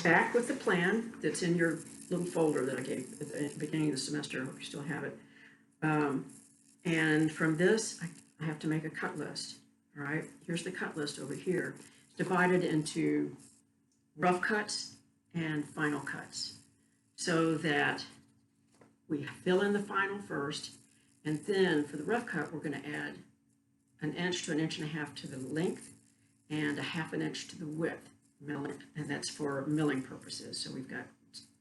Back with the plan that's in your little folder that I gave at the beginning of the semester. I hope you still have it. And from this, I have to make a cut list. All right, here's the cut list over here. It's divided into rough cuts and final cuts so that we fill in the final first, and then for the rough cut, we're going to add 1 inch to 1.5 inches to the length and 1/2 inch to the width, milling, and that's for milling purposes. So we've got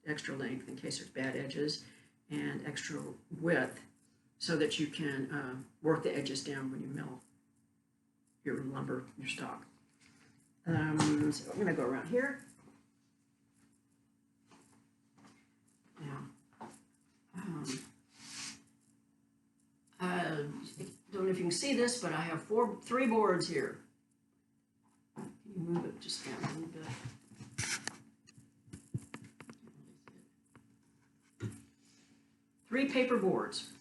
extra length in case there's bad edges and extra width so that you can work the edges down when you mill your lumber, your stock. So I'm going to go around here. Now, I don't know if you can see this, but I have 3 boards here. Can you move it just down a little bit? 3 paper boards.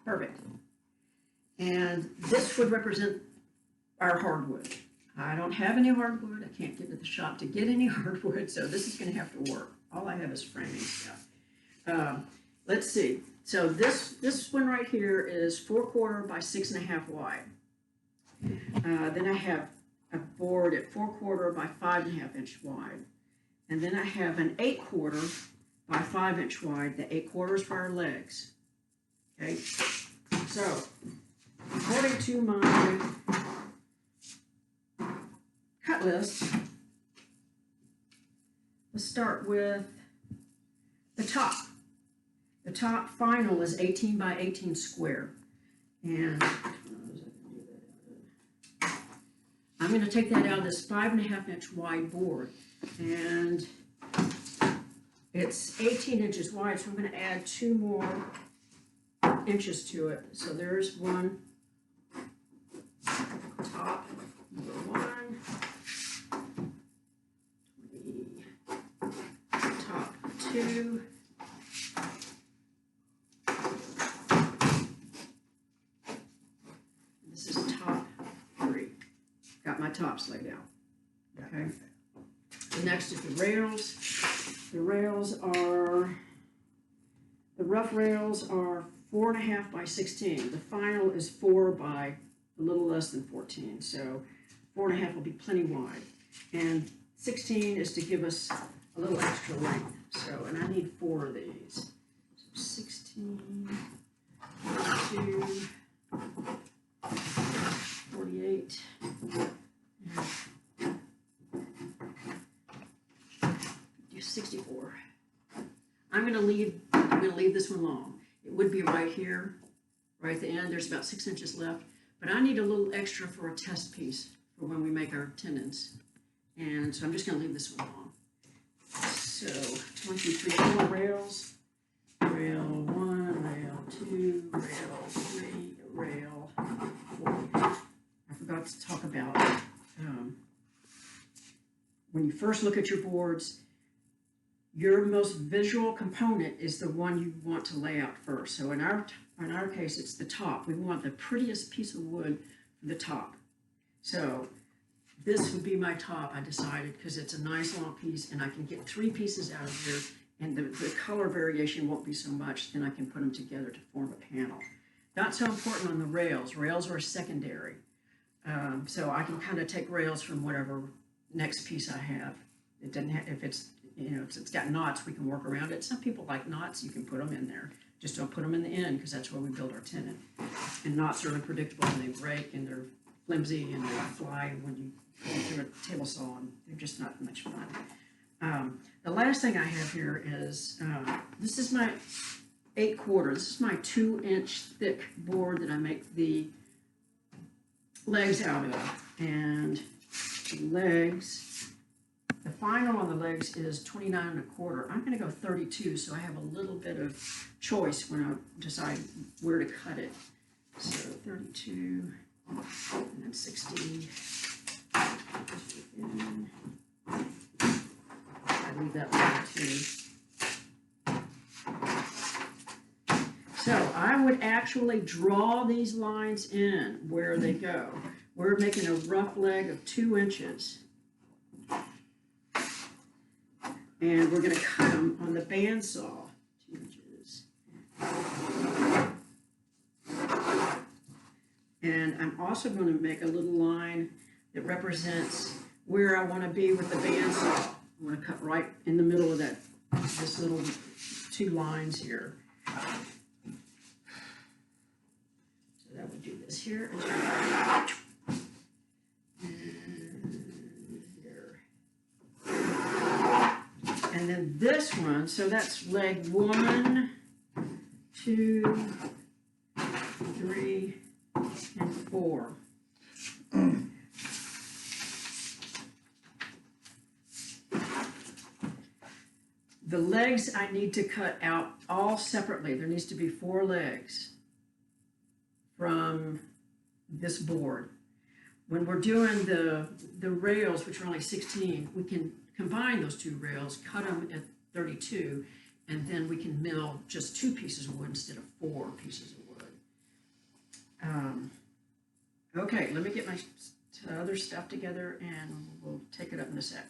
Perfect. And this would represent our hardwood. I don't have any hardwood. I can't get to the shop to get any hardwood, so this is going to have to work. All I have is framing stuff. Let's see. So this one right here is 4/4 by 6.5 wide. Then I have a board at 4/4 by 5.5 inch wide. And then I have an 8/4 by 5 inch wide. The 8/4 for our legs. Okay. So according to my cut list, let's start with the top. The top final is 18 by 18 square. And I'm going to take that out of this 5.5 inch wide board. And it's 18 inches wide, so I'm going to add 2 more inches to it. So there's one top, number 1, 20, top 2, this is top 3. Got my tops laid out. Okay. The next is the rails. The rough rails are 4.5 by 16. The final is 4 by a little less than 14. So 4.5 will be plenty wide. And 16 is to give us a little extra length. So, and I need 4 of these. So 16, 42, 48, and 64. I'm going to leave this one long. It would be right here, right at the end. There's about 6 inches left, but I need a little extra for a test piece for when we make our tendons. And so I'm just going to leave this one long. So 1, 2, 3, 4 rails. Rail 1, rail 2, rail 3, rail 4. I forgot to talk about when you first look at your boards, your most visual component is the one you want to lay out first. So in our case, it's the top. We want the prettiest piece of wood for the top. So this would be my top, I decided, because it's a nice long piece, and I can get 3 pieces out of here, and the color variation won't be so much, then I can put them together to form a panel. Not so important on the rails. Rails are secondary. So I can kind of take rails from whatever next piece I have. It doesn't have, if it's, if it's got knots, we can work around it. Some people like knots, you can put them in there. Just don't put them in the end, because that's where we build our tenon. And knots are unpredictable, and they break, and they're flimsy, and they fly when you go through a table saw, and they're just not much fun. The last thing I have here is, this is my 8/4. This is my 2-inch thick board that I make the legs out of. And the legs, the final on the legs is 29 1/4. I'm going to go 32, so I have a little bit of choice when I decide where to cut it. So 32, and then 60. I leave that one too. So I would actually draw these lines in where they go. We're making a rough leg of 2 inches. And we're going to cut them on the bandsaw, 2 inches. And I'm also going to make a little line that represents where I want to be with the bandsaw. I want to cut right in the middle of that, this little 2 lines here. So that would do this here and here. And then this one, so that's leg 1, 2, 3, and 4. The legs I need to cut out all separately. There needs to be 4 legs from this board. When we're doing the rails, which are only 16, we can combine those 2 rails, cut them at 32, and then we can mill just 2 pieces of wood instead of 4 pieces of wood. Okay, let me get my other stuff together and we'll take it up in a sec.